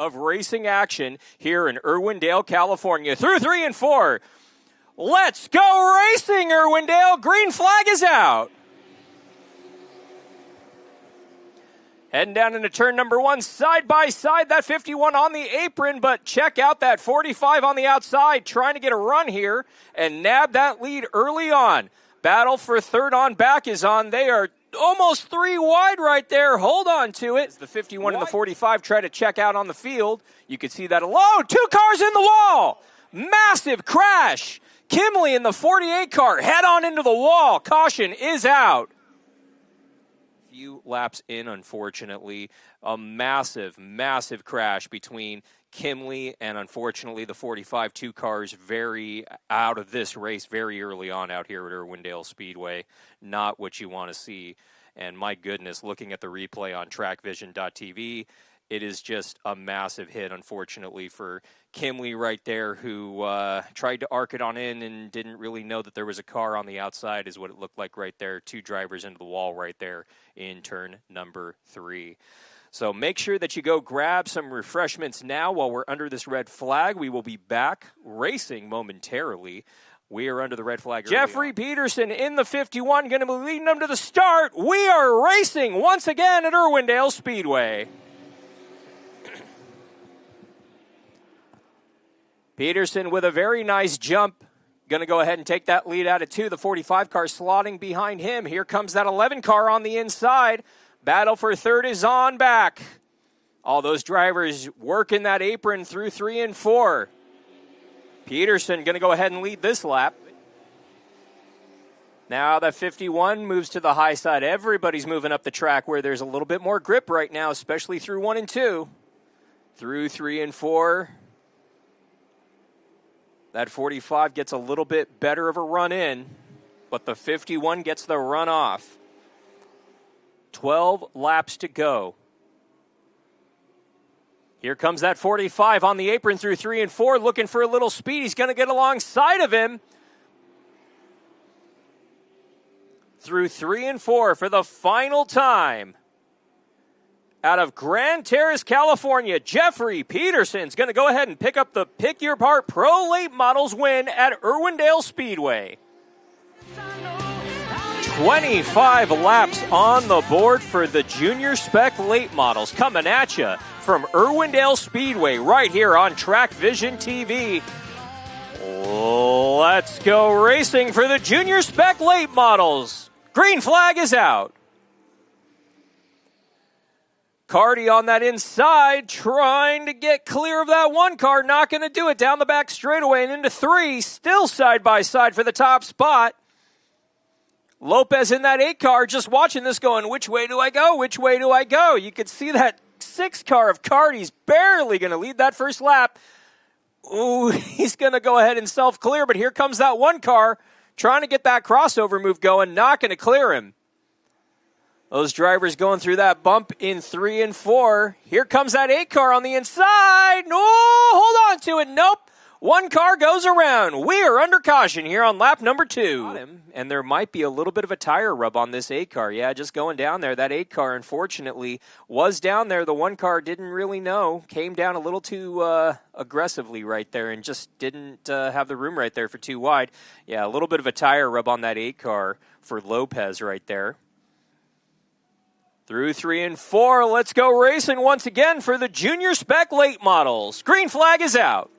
of racing action here in Irwindale, California. Through 3 and 4. Let's go racing, Irwindale. Green flag is out. Heading down into turn number 1, side by side, that 51 on the apron, but check out that 45 on the outside, trying to get a run here and nab that lead early on. Battle for third on back is on. They are almost 3 wide right there. Hold on to it. The 51 and the 45 try to check out on the field. You can see that alone. 2 cars in the wall. Massive crash. Kimley in the 48 car head on into the wall. Caution is out. Few laps in, unfortunately. A massive, massive crash between Kimley and, unfortunately, the 45. 2 cars very out of this race very early on out here at Irwindale Speedway. Not what you want to see. And my goodness, looking at the replay on trackvision.tv, it is just a massive hit, unfortunately, for Kimley right there, who tried to arc it on in and didn't really know that there was a car on the outside, is what it looked like right there. 2 drivers into the wall right there in turn number 3. So make sure that you go grab some refreshments now while we're under this red flag. We will be back racing momentarily. We are under the red flag. Jeffrey Peterson in the 51, going to be leading them to the start. We are racing once again at Irwindale Speedway. Peterson with a very nice jump. Going to go ahead and take that lead out of 2. The 45 car slotting behind him. Here comes that 11 car on the inside. Battle for third is on back. All those drivers working that apron through 3 and 4. Peterson going to go ahead and lead this lap. Now that 51 moves to the high side. Everybody's moving up the track where there's a little bit more grip right now, especially through 1 and 2. Through 3 and 4. That 45 gets a little bit better of a run in, but the 51 gets the run off. 12 laps to go. Here comes that 45 on the apron through 3 and 4, looking for a little speed. He's going to get alongside of him. Through 3 and 4 for the final time. Out of Grand Terrace, California, Jeffrey Peterson's going to go ahead and pick up the Pick Your Part Pro Late Models win at Irwindale Speedway. 25 laps on the board for the Junior Spec Late Models, coming at you from Irwindale Speedway right here on Track Vision TV. Let's go racing for the Junior Spec Late Models. Green flag is out. Cardi on that inside, trying to get clear of that 1 car. Not going to do it. Down the back straightaway and into 3. Still side by side for the top spot. Lopez in that 8 car just watching this going, which way do I go? Which way do I go? You could see that 6 car of Cardi's barely going to lead that first lap. Ooh, he's going to go ahead and self-clear, but here comes that 1 car trying to get that crossover move going. Not going to clear him. Those drivers going through that bump in 3 and 4. Here comes that 8 car on the inside. No, hold on to it. Nope. 1 car goes around. We are under caution here on lap number 2. And there might be a little bit of a tire rub on this 8 car. Yeah, just going down there. That 8 car, unfortunately, was down there. The 1 car didn't really know. Came down a little too aggressively right there and just didn't have the room right there for 2 wide. Yeah, a little bit of a tire rub on that 8 car for Lopez right there. Through 3 and 4, let's go racing once again for the Junior Spec Late Models. Green flag is out.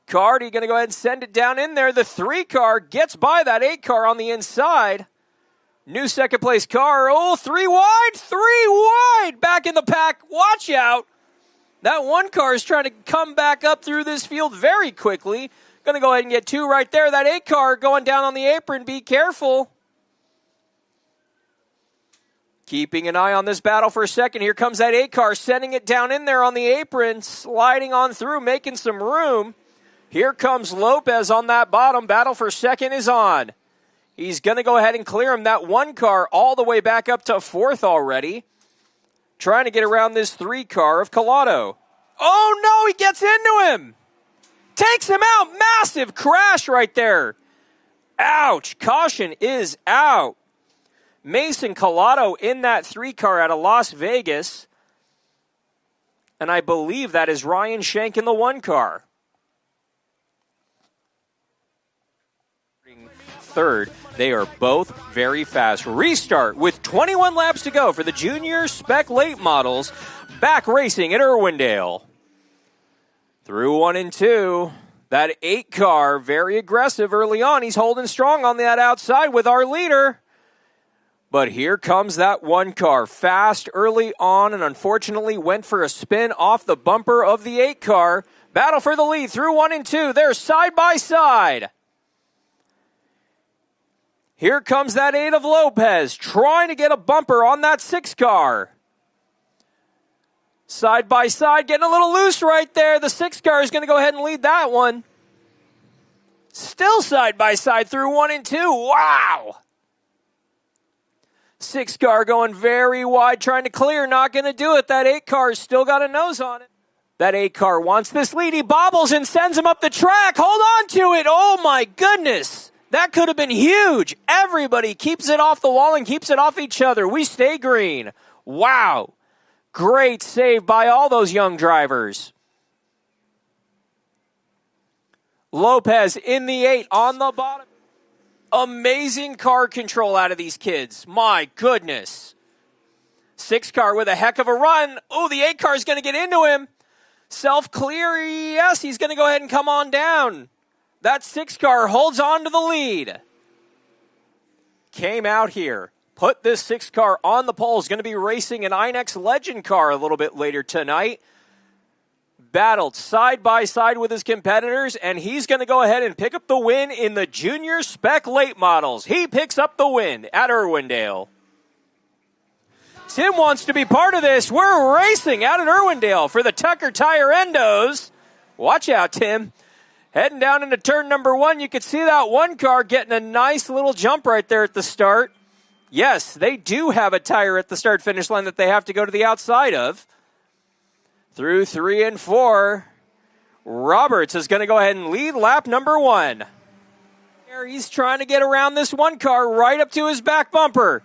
Cardi going to go ahead and send it down in there. The 3 car gets by that 8 car on the inside. New second place car. Oh, 3 wide. 3 wide. Back in the pack. Watch out. That 1 car is trying to come back up through this field very quickly. Going to go ahead and get 2 right there. That 8 car going down on the apron. Be careful. Keeping an eye on this battle for a second. Here comes that 8 car, sending it down in there on the apron, sliding on through, making some room. Here comes Lopez on that bottom. Battle for second is on. He's going to go ahead and clear him. That 1 car all the way back up to 4th already. Trying to get around this 3 car of Collado. Oh, no, he gets into him. Takes him out. Massive crash right there. Ouch. Caution is out. Mason Collado in that 3 car out of Las Vegas. And I believe that is Ryan Shank in the 1 car. Third, they are both very fast. Restart with 21 laps to go for the junior spec late models. Back racing at Irwindale. Through 1 and 2. That 8 car, very aggressive early on. He's holding strong on that outside with our leader. But here comes that 1 car. Fast early on and unfortunately went for a spin off the bumper of the 8 car. Battle for the lead through 1 and 2. They're side by side. Here comes that 8 of Lopez, trying to get a bumper on that 6 car. Side by side, getting a little loose right there. The 6 car is going to go ahead and lead that one. Still side by side through 1 and 2. Wow! 6 car going very wide, trying to clear, not going to do it. That 8 car still got a nose on it. That 8 car wants this lead. He bobbles and sends him up the track. Hold on to it. Oh my goodness. That could have been huge. Everybody keeps it off the wall and keeps it off each other. We stay green. Wow. Great save by all those young drivers. Lopez in the 8 on the bottom. Amazing car control out of these kids. My goodness. 6 car with a heck of a run. Oh, the 8 car is going to get into him. Self-clear, yes, he's going to go ahead and come on down. That 6 car holds on to the lead. Came out here. Put this 6 car on the pole. Is going to be racing an Inex Legend car a little bit later tonight. Battled side by side with his competitors, and he's going to go ahead and pick up the win in the junior spec late models. He picks up the win at Irwindale. Tim wants to be part of this. We're racing out at Irwindale for the Tucker Tire Endos. Watch out, Tim. Heading down into turn number 1, you can see that 1 car getting a nice little jump right there at the start. Yes, they do have a tire at the start-finish line that they have to go to the outside of. Through 3 and 4, Roberts is going to go ahead and lead lap number 1. He's trying to get around this 1 car right up to his back bumper.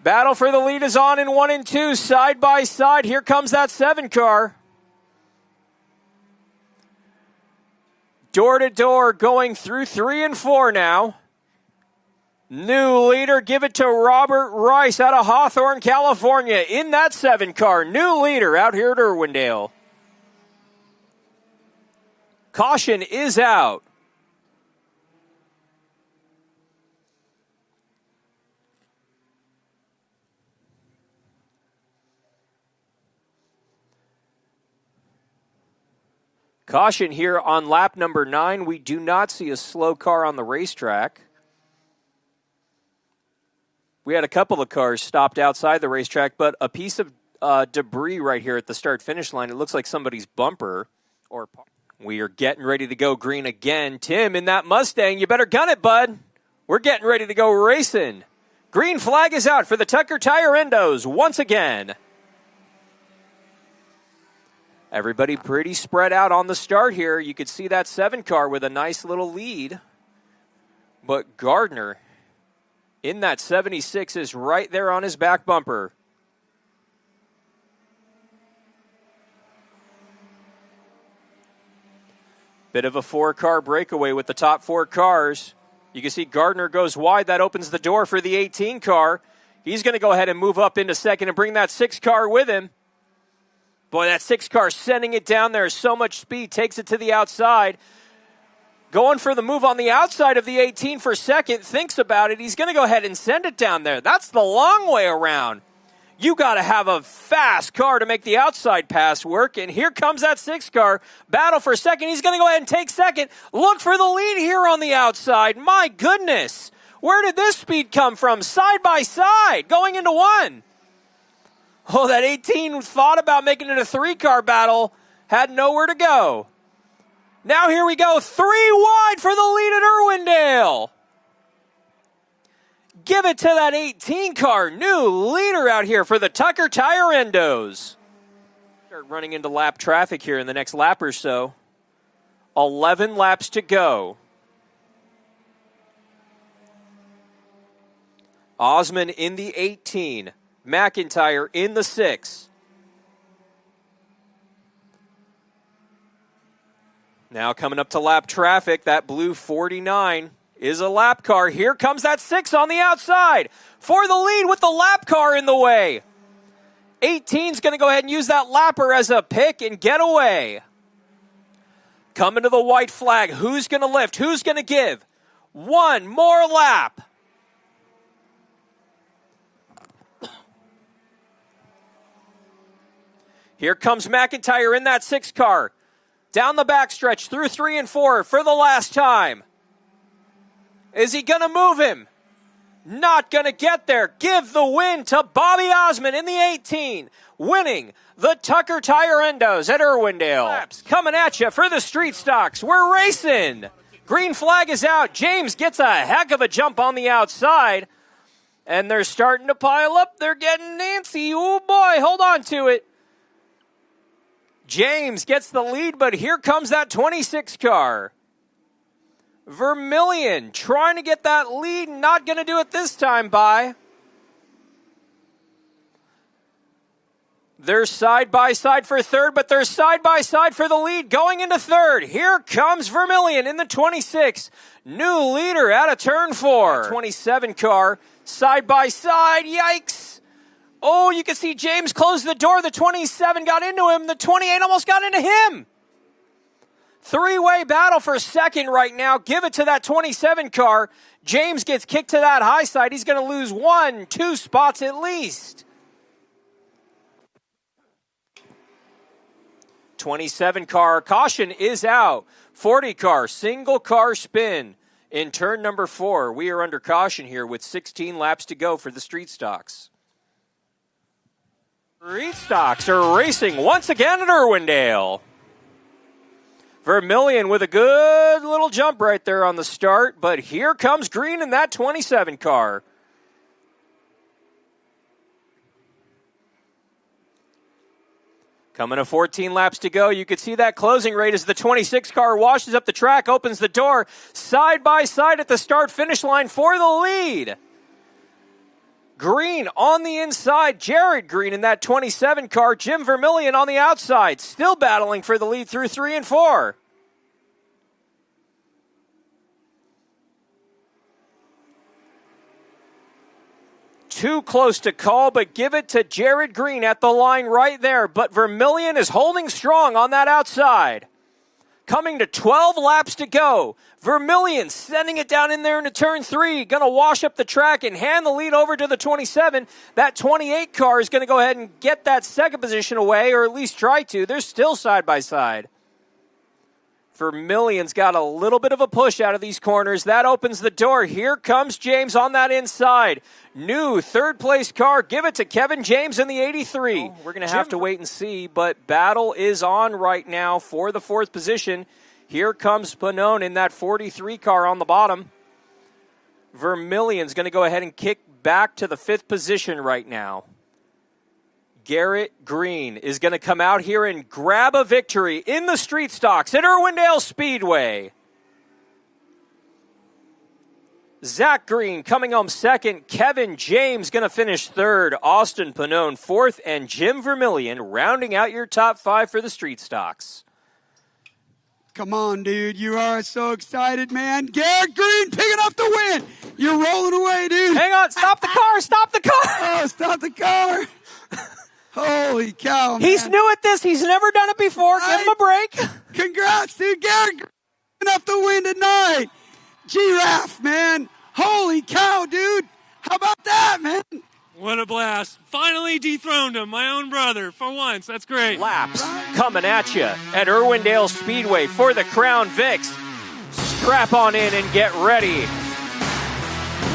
Battle for the lead is on in 1 and 2, side by side. Here comes that 7 car. Door to door going through 3 and 4 now. New leader, give it to Robert Rice out of Hawthorne, California in that 7 car. New leader out here at Irwindale. Caution is out. Caution here on lap number 9. We do not see a slow car on the racetrack. We had a couple of cars stopped outside the racetrack, but a piece of debris right here at the start-finish line. It looks like somebody's bumper. We are getting ready to go green again. Tim, in that Mustang, you better gun it, bud. We're getting ready to go racing. Green flag is out for the Tucker Tire Endos once again. Everybody pretty spread out on the start here. You could see that 7 car with a nice little lead. But Gardner in that 76 is right there on his back bumper. Bit of a 4-car breakaway with the top 4 cars. You can see Gardner goes wide. That opens the door for the 18 car. He's going to go ahead and move up into second and bring that 6 car with him. Boy, that 6 car sending it down there. So much speed. Takes it to the outside. Going for the move on the outside of the 18 for second. Thinks about it. He's going to go ahead and send it down there. That's the long way around. You got to have a fast car to make the outside pass work. And here comes that 6 car. Battle for second. He's going to go ahead and take second. Look for the lead here on the outside. My goodness. Where did this speed come from? Side by side. Going into 1. Oh, that 18 thought about making it a 3-car battle. Had nowhere to go. Now here we go. 3 wide for the lead at Irwindale. Give it to that 18 car. New leader out here for the Tucker Tire Endos. Start running into lap traffic here in the next lap or so. 11 laps to go. Osman in the 18. McIntyre in the 6. Now coming up to lap traffic, that blue 49 is a lap car. Here comes that 6 on the outside for the lead with the lap car in the way. 18's going to go ahead and use that lapper as a pick and get away. Coming to the white flag. Who's going to lift? Who's going to give? One more lap. Here comes McIntyre in that 6 car. Down the backstretch through 3 and 4 for the last time. Is he going to move him? Not going to get there. Give the win to Bobby Osmond in the 18. Winning the Tucker Tire Endos at Irwindale. Laps coming at you for the street stocks. We're racing. Green flag is out. James gets a heck of a jump on the outside. And they're starting to pile up. They're getting Nancy. Oh boy, hold on to it. James gets the lead, but here comes that 26 car. Vermillion trying to get that lead, not going to do it this time by. They're side by side for third, but they're side by side for the lead going into third. Here comes Vermillion in the 26. New leader out of turn 4. 27 car, side by side, yikes. Oh, you can see James close the door. The 27 got into him. The 28 almost got into him. 3-way battle for second right now. Give it to that 27 car. James gets kicked to that high side. He's going to lose 1-2 spots at least. 27 car. Caution is out. 40 car. Single car spin in turn number 4. We are under caution here with 16 laps to go for the street stocks. Street stocks are racing once again at Irwindale. Vermillion with a good little jump right there on the start, but here comes Green in that 27 car. Coming to 14 laps to go. You could see that closing rate as the 26 car washes up the track, opens the door, side by side at the start-finish line for the lead. Green on the inside, Jared Green in that 27 car, Jim Vermillion on the outside, still battling for the lead through 3 and 4. Too close to call, but give it to Jared Green at the line right there. But Vermillion is holding strong on that outside. Coming to 12 laps to go. Vermillion sending it down in there into turn 3. Going to wash up the track and hand the lead over to the 27. That 28 car is going to go ahead and get that second position away, or at least try to. They're still side by side. Vermillion's got a little bit of a push out of these corners. That opens the door. Here comes James on that inside. New third place car. Give it to Kevin James in the 83. We're going to have to wait and see, but battle is on right now for the 4th position. Here comes Panone in that 43 car on the bottom. Vermillion's going to go ahead and kick back to the 5th position right now. Garrett Green is going to come out here and grab a victory in the street stocks at Irwindale Speedway. Zach Green coming home 2nd. Kevin James going to finish 3rd. Austin Panone 4th. And Jim Vermillion rounding out your top 5 for the street stocks. Come on, dude. You are so excited, man. Garrett Green picking up the win. You're rolling away, dude. Hang on. Stop the car. Stop the car. Oh, stop the car. Holy cow, man. He's new at this. He's never done it before. Give him a break. Congrats, dude. Garrett Green up the win tonight. Giraffe, man. Holy cow, dude. How about that, man? What a blast. Finally dethroned him, my own brother, for once. That's great. Laps coming at you at Irwindale Speedway for the Crown Vics. Strap on in and get ready.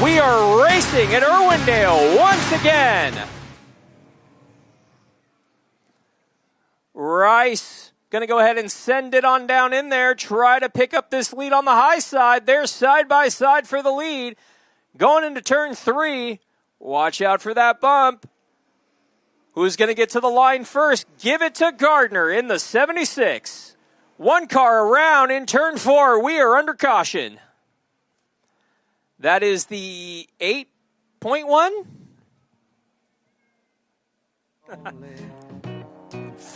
We are racing at Irwindale once again. Rice going to go ahead and send it on down in there. Try to pick up this lead on the high side. They're side by side for the lead. Going into turn 3. Watch out for that bump. Who's going to get to the line first? Give it to Gardner in the 76. 1 car around in turn 4. We are under caution. That is the 8.1.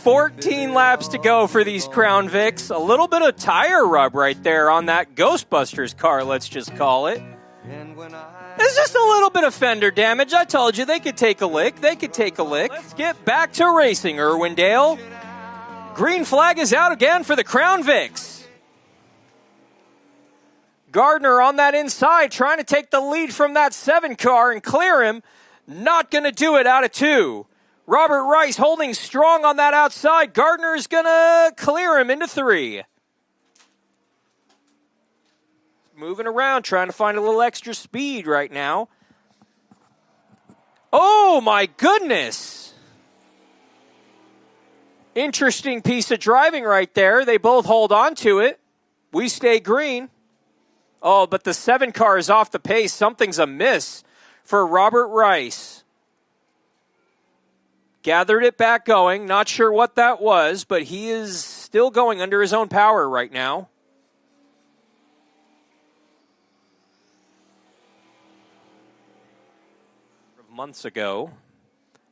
14 laps to go for these Crown Vics. A little bit of tire rub right there on that Ghostbusters car, let's just call it. It's just a little bit of fender damage. I told you they could take a lick. Let's get back to racing, Irwindale. Green flag is out again for the Crown Vics. Gardner on that inside trying to take the lead from that 7 car and clear him. Not going to do it out of 2. Robert Rice holding strong on that outside. Gardner is going to clear him into 3. Moving around, trying to find a little extra speed right now. Oh, my goodness. Interesting piece of driving right there. They both hold on to it. We stay green. Oh, but the 7 car is off the pace. Something's amiss for Robert Rice. Gathered it back going. Not sure what that was, but he is still going under his own power right now. Months ago.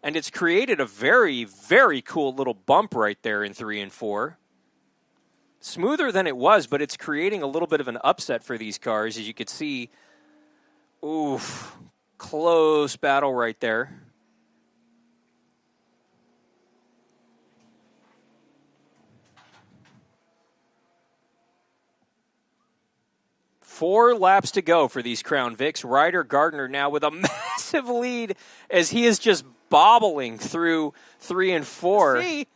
And it's created a very, very cool little bump right there in 3 and 4. Smoother than it was, but it's creating a little bit of an upset for these cars. As you could see, oof, close battle right there. Four laps to go for these Crown Vics. Ryder Gardner now with a massive lead as he is just bobbling through 3 and 4. He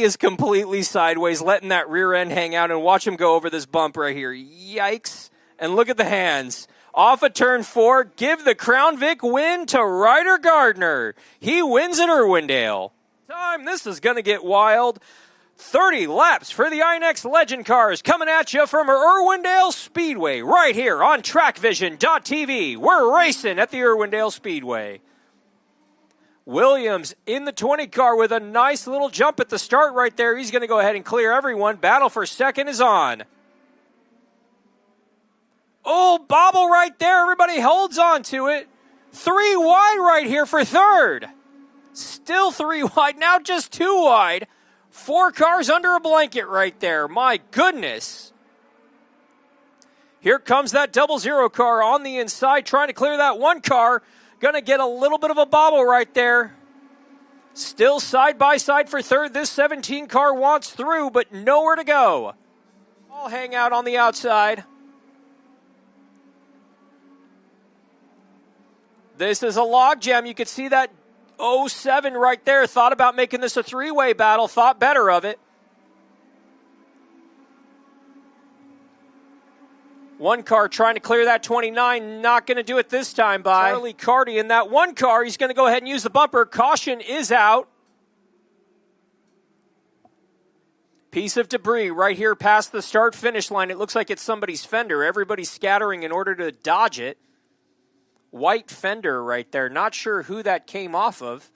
is completely sideways, letting that rear end hang out, and watch him go over this bump right here. Yikes. And look at the hands. Off of turn 4, give the Crown Vic win to Ryder Gardner. He wins at Irwindale. This is going to get wild. 30 laps for the INX Legend cars coming at you from Irwindale Speedway right here on TrackVision.tv. We're racing at the Irwindale Speedway. Williams in the 20 car with a nice little jump at the start right there. He's going to go ahead and clear everyone. Battle for second is on. Oh, bobble right there. Everybody holds on to it. 3 wide right here for third. Still 3 wide. Now just 2 wide. 4 cars under a blanket right there. My goodness. Here comes that 00 car on the inside trying to clear that 1 car. Going to get a little bit of a bobble right there. Still side by side for third. This 17 car wants through, but nowhere to go. All hang out on the outside. This is a logjam. You could see that 07 right there. Thought about making this a 3-way battle. Thought better of it. 1 car trying to clear that 29. Not going to do it this time by Charlie Carty in that 1 car. He's going to go ahead and use the bumper. Caution is out. Piece of debris right here past the start-finish line. It looks like it's somebody's fender. Everybody's scattering in order to dodge it. White fender right there. Not sure who that came off of.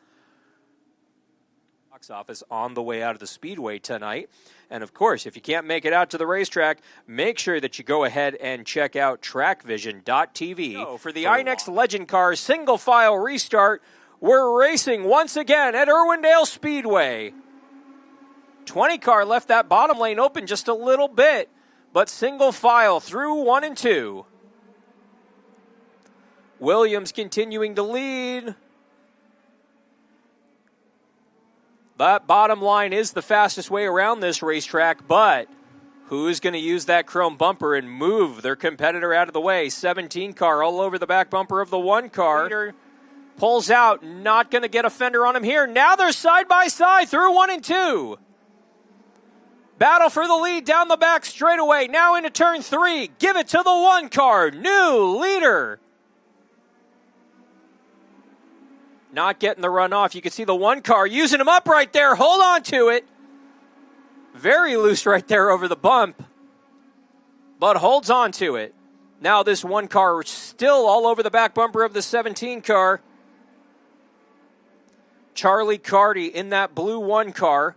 Box office on the way out of the Speedway tonight. And of course, if you can't make it out to the racetrack, make sure that you go ahead and check out TrackVision.tv. So for the INX Legend Cars single file restart, we're racing once again at Irwindale Speedway. 20 car left that bottom lane open just a little bit, but single file through 1 and 2. Williams continuing to lead. That bottom line is the fastest way around this racetrack, but who's going to use that chrome bumper and move their competitor out of the way? 17 car all over the back bumper of the 1 car. Leader pulls out, not going to get a fender on him here. Now they're side by side through 1 and 2. Battle for the lead down the back straightaway. Now into turn 3. Give it to the 1 car. New leader. Not getting the run off. You can see the 1 car using him up right there. Hold on to it. Very loose right there over the bump. But holds on to it. Now this 1 car still all over the back bumper of the 17 car. Charlie Carty in that blue 1 car.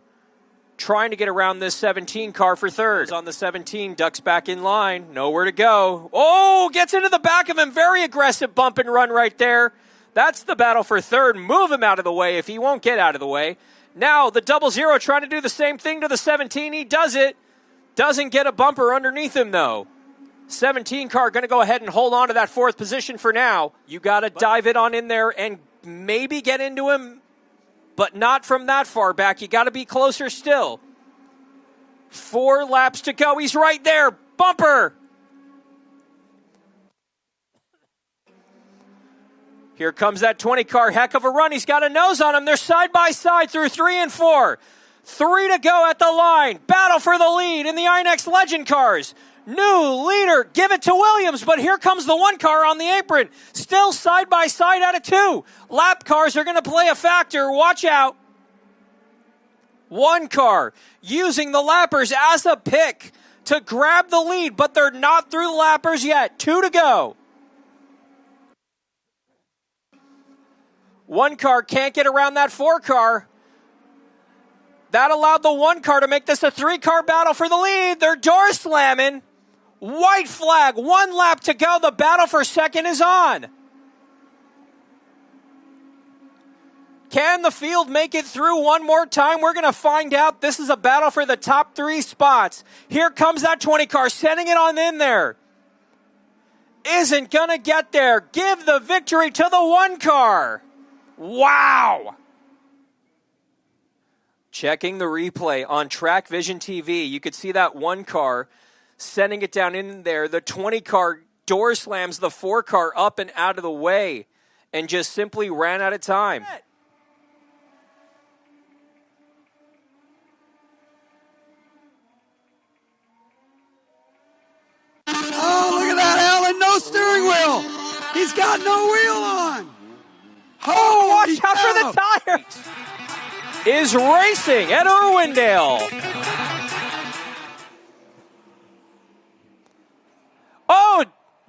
Trying to get around this 17 car for third. On the 17, ducks back in line. Nowhere to go. Oh, gets into the back of him. Very aggressive bump and run right there. That's the battle for third. Move him out of the way if he won't get out of the way. Now the 00 trying to do the same thing to the 17. He does it. Doesn't get a bumper underneath him, though. 17 car going to go ahead and hold on to that fourth position for now. You got to dive it on in there and maybe get into him, but not from that far back. You got to be closer still. 4 laps to go. He's right there. Bumper. Here comes that 20 car. Heck of a run. He's got a nose on him. They're side by side through 3 and 4. 3 to go at the line. Battle for the lead in the INX Legend cars. New leader. Give it to Williams, but here comes the 1 car on the apron. Still side by side at a 2. Lap cars are going to play a factor. Watch out. 1 car using the lappers as a pick to grab the lead, but they're not through the lappers yet. 2 to go. 1 car can't get around that 4 car. That allowed the 1 car to make this a 3-car battle for the lead. They're door slamming. White flag, 1 lap to go. The battle for second is on. Can the field make it through one more time? We're going to find out. This is a battle for the top 3 spots. Here comes that 20 car, sending it on in there. Isn't going to get there. Give the victory to the 1 car. Wow. Checking the replay on Track Vision TV, you could see that 1 car sending it down in there. The 20 car door slams the 4 car up and out of the way and just simply ran out of time. Oh, look at that, Alan. No steering wheel. He's got no wheel on. Oh, watch out for the tires. Is racing at Irwindale. Oh,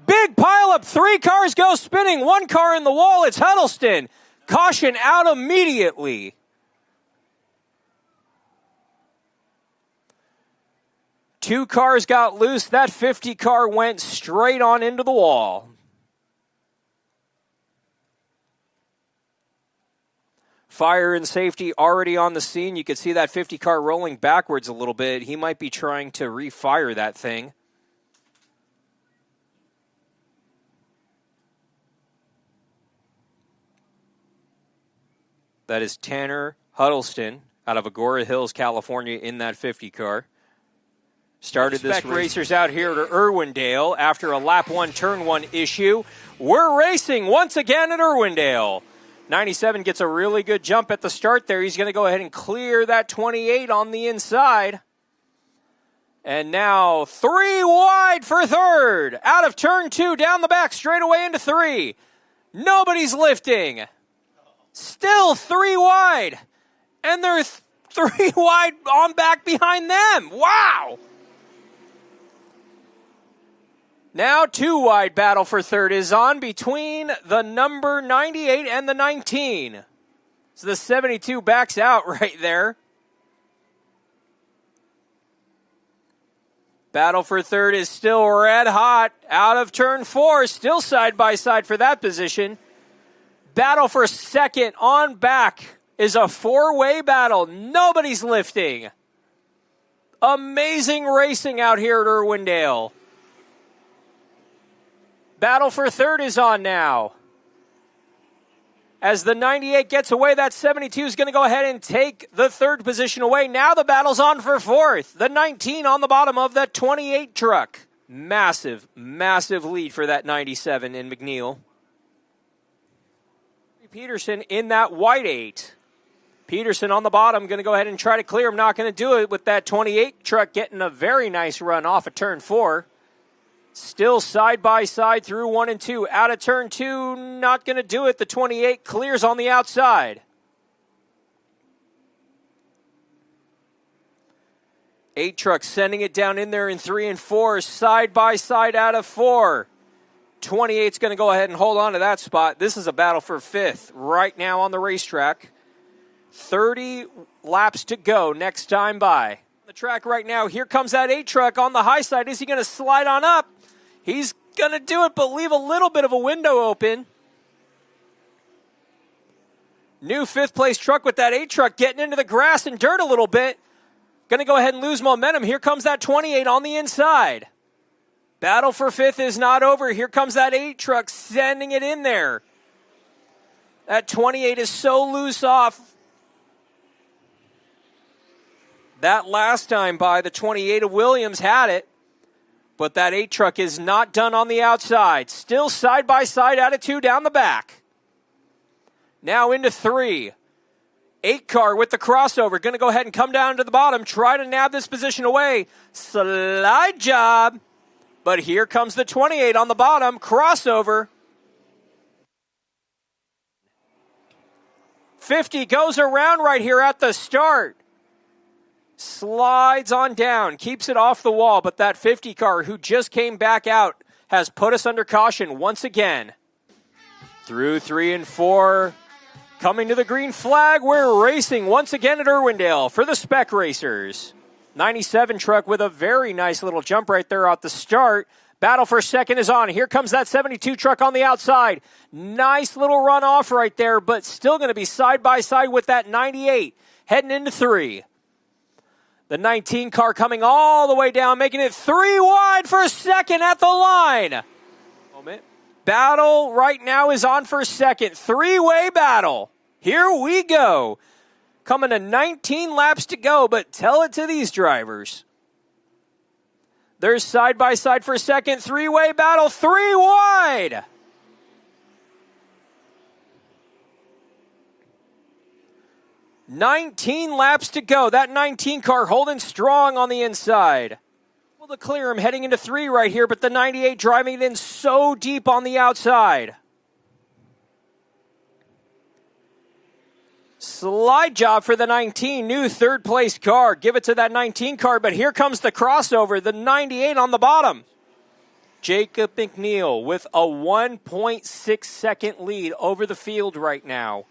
big pileup. 3 cars go spinning. 1 car in the wall. It's Huddleston. Caution out immediately. Two cars got loose. That 50 car went straight on into the wall. Fire and safety already on the scene. You could see that 50 car rolling backwards a little bit. He might be trying to refire that thing. That is Tanner Huddleston out of Agora Hills, California in that 50 car. Started this Spec Racers out here at Irwindale after a lap 1, turn 1 issue. We're racing once again at Irwindale. 97 gets a really good jump at the start there. He's going to go ahead and clear that 28 on the inside. And now 3 wide for third. Out of turn 2, down the back, straight away into 3. Nobody's lifting. Still 3 wide. And they're 3 wide on back behind them. Wow. Now 2 wide battle for third is on between the number 98 and the 19. So the 72 backs out right there. Battle for third is still red hot. Out of turn 4, still side by side for that position. Battle for second on back is a 4-way battle. Nobody's lifting. Amazing racing out here at Irwindale. Battle for third is on now. As the 98 gets away, that 72 is going to go ahead and take the third position away. Now the battle's on for fourth. The 19 on the bottom of that 28 truck. Massive, massive lead for that 97 in McNeil. Peterson in that white 8. Peterson on the bottom, going to go ahead and try to clear him. Not going to do it with that 28 truck getting a very nice run off of turn 4. Still side by side through 1 and 2. Out of turn 2, not going to do it. The 28 clears on the outside. 8 trucks sending it down in there in 3 and 4. Side by side out of 4. 28's going to go ahead and hold on to that spot. This is a battle for 5th right now on the racetrack. 30 laps to go next time by. The track right now, here comes that 8 truck on the high side. Is he going to slide on up? He's going to do it, but leave a little bit of a window open. New 5th place truck with that 8 truck getting into the grass and dirt a little bit. Going to go ahead and lose momentum. Here comes that 28 on the inside. Battle for 5th is not over. Here comes that 8 truck sending it in there. That 28 is so loose off. That last time by the 28 of Williams had it. But that 8 truck is not done on the outside. Still side-by-side attitude down the back. Now into 3. 8 car with the crossover. Going to go ahead and come down to the bottom. Try to nab this position away. Slide job. But here comes the 28 on the bottom. Crossover. 50 goes around right here at the start. Slides on down. Keeps it off the wall. But that 50 car who just came back out has put us under caution once again. Through 3 and 4. Coming to the green flag, we're racing once again at Irwindale for the Spec Racers. 97 truck with a very nice little jump right there at the start. Battle for second is on. Here comes that 72 truck on the outside. Nice little run off right there, but still going to be side by side with that 98. Heading into 3. The 19 car coming all the way down, making it 3 wide for second at the line. Moment. Battle right now is on for second. 3-way battle. Here we go. Coming to 19 laps to go, but tell it to these drivers. There's side by side for second. 3-way battle. 3 wide. $19 laps to go. That 19 car holding strong on the inside. To clear him heading into 3 right here, but the 98 driving it in so deep on the outside. Slide job for the 19, new 3rd place car. Give it to that 19 car, but here comes the crossover, the 98 on the bottom. Jacob McNeil with a 1.6 second lead over the field right now.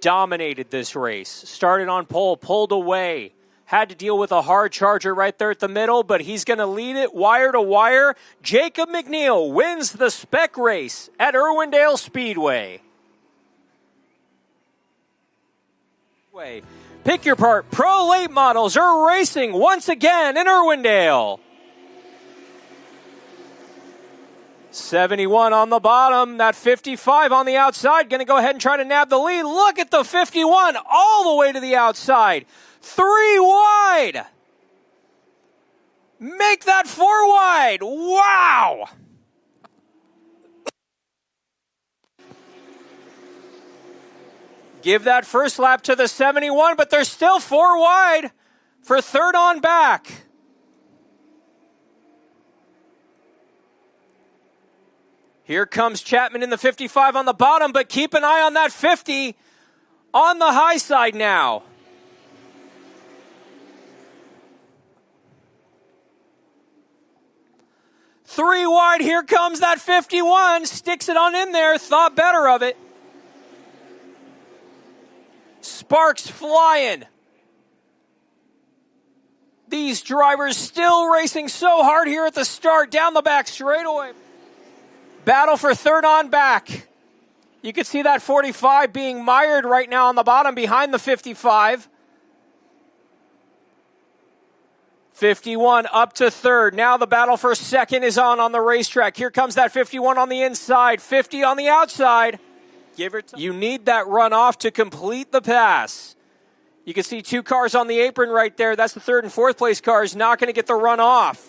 Dominated this race. Started on pole, pulled away. Had to deal with a hard charger right there at the middle, but he's going to lead it wire to wire. Jacob McNeil wins the Spec Race at Irwindale Speedway. Pick your part. Pro late models are racing once again in Irwindale. 71 on the bottom, that 55 on the outside. Going to go ahead and try to nab the lead. Look at the 51 all the way to the outside. 3 wide. Make that 4 wide. Wow. Give that first lap to the 71, but they're still 4 wide for third on back. Here comes Chapman in the 55 on the bottom, but keep an eye on that 50 on the high side now. Three wide, here comes that 51, sticks it on in there, thought better of it. Sparks flying. These drivers still racing so hard here at the start, down the back straightaway. Battle for third on back. You can see that 45 being mired right now on the bottom behind the 55. 51 up to third. Now the battle for second is on the racetrack. Here comes that 51 on the inside, 50 on the outside. You need that runoff to complete the pass. You can see 2 cars on the apron right there. That's the third and fourth place cars. Not going to get the runoff.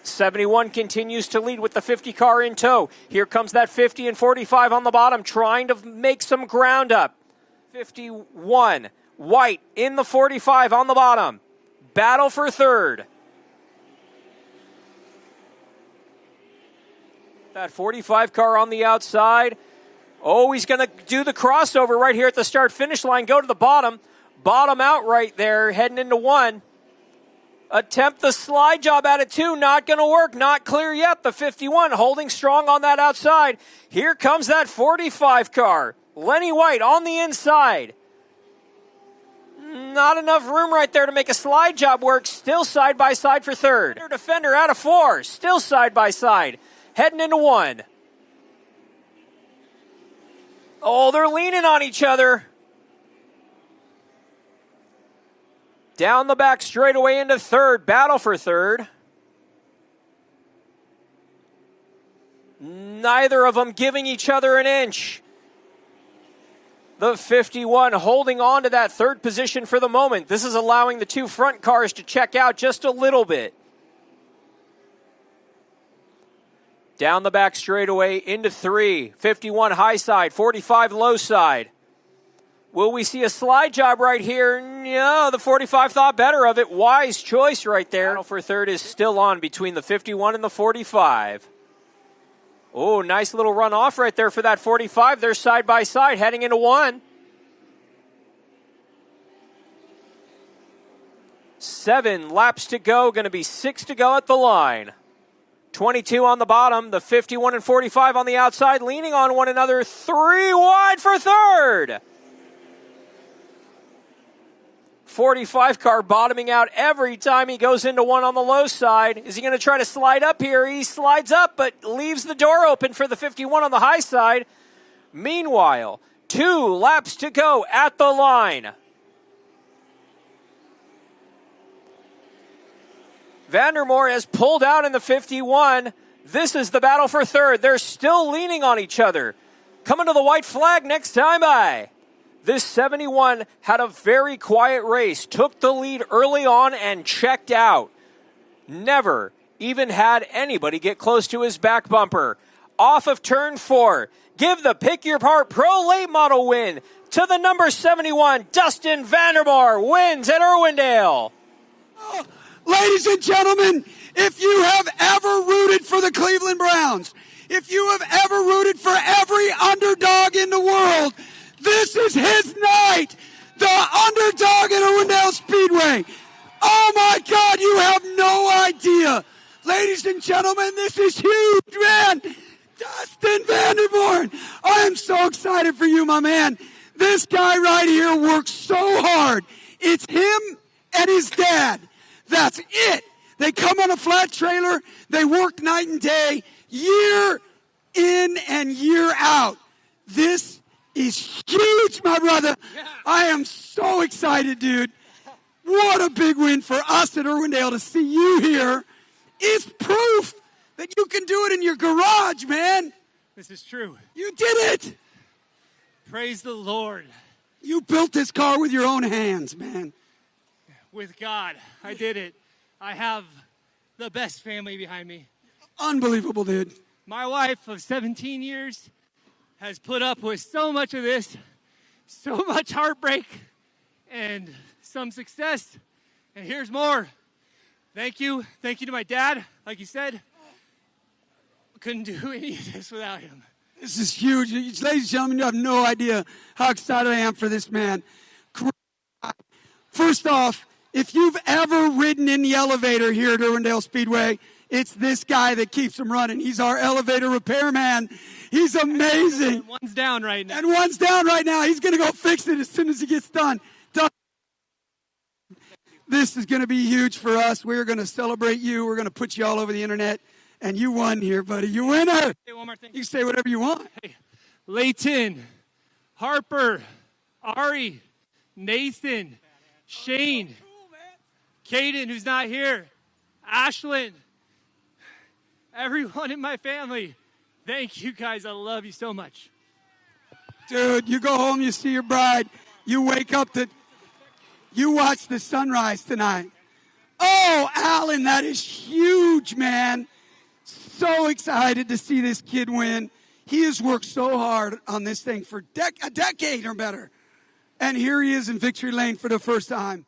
71 continues to lead with the 50 car in tow. Here comes that 50 and 45 on the bottom, trying to make some ground up. 51, White in the 45 on the bottom. Battle for third. That 45 car on the outside. Oh, he's going to do the crossover right here at the start-finish line. Go to the bottom. Bottom out right there, heading into 1. Attempt the slide job at it, 2. Not going to work. Not clear yet. The 51 holding strong on that outside. Here comes that 45 car. Lenny White on the inside. Not enough room right there to make a slide job work. Still side by side for third. Defender out of 4. Still side by side. Heading into 1. Oh, they're leaning on each other. Down the back straightaway into third. Battle for third. Neither of them giving each other an inch. The 51 holding on to that third position for the moment. This is allowing the two front cars to check out just a little bit. Down the back straightaway into three. 51 high side, 45 low side. Will we see a slide job right here? No, the 45 thought better of it. Wise choice right there. Battle for third is still on between the 51 and the 45. Oh, nice little run off right there for that 45. They're side by side heading into one. 7 laps to go. Going to be 6 to go at the line. 22 on the bottom. The 51 and 45 on the outside, leaning on one another. 3 wide for third. 45 car bottoming out every time he goes into one on the low side. Is he going to try to slide up here? He slides up, but leaves the door open for the 51 on the high side. Meanwhile, 2 laps to go at the line. Vandermoor has pulled out in the 51. This is the battle for third. They're still leaning on each other. Coming to the white flag next time by. This 71 had a very quiet race, took the lead early on and checked out. Never even had anybody get close to his back bumper. Off of turn 4, give the Pick Your Part Pro Late Model win to the number 71, Dustin Vandermoor, wins at Irwindale. Oh, ladies and gentlemen, if you have ever rooted for the Cleveland Browns, if you have ever rooted for every underdog in the world, this is his night, the underdog at Irwindale Speedway. Oh my God, you have no idea. Ladies and gentlemen, this is huge, man. Dustin Vandermoor, I am so excited for you, my man. This guy right here works so hard. It's him and his dad. That's it. They come on a flat trailer. They work night and day, year in and year out. This is huge, my brother. I am so excited, dude. What a big win for us at Irwindale to see you here. It's proof that you can do it in your garage, man. This is true. You did it. Praise the Lord. You built this car with your own hands, man. With God, I did it. I have the best family behind me. Unbelievable, dude. My wife of 17 years has put up with so much of this, so much heartbreak, and some success. And here's more. Thank you. Thank you to my dad. Like you said, couldn't do any of this without him. This is huge. Ladies and gentlemen, you have no idea how excited I am for this man. First off, if you've ever ridden in the elevator here at Irwindale Speedway, it's this guy that keeps them running. He's our elevator repairman. He's amazing. And one's down right now. And one's down right now. He's going to go fix it as soon as he gets done. This is going to be huge for us. We're going to celebrate you. We're going to put you all over the internet. And you won here, buddy. You winner. Say one more thing. You can say whatever you want. Hey, Layton, Harper, Ari, Nathan, Shane, Caden, who's not here, Ashlyn, everyone in my family. Thank you guys. I love you so much. Dude, you go home, you see your bride. You wake up you watch the sunrise tonight. Oh, Alan, that is huge, man. So excited to see this kid win. He has worked so hard on this thing for a decade or better. And here he is in victory lane for the first time.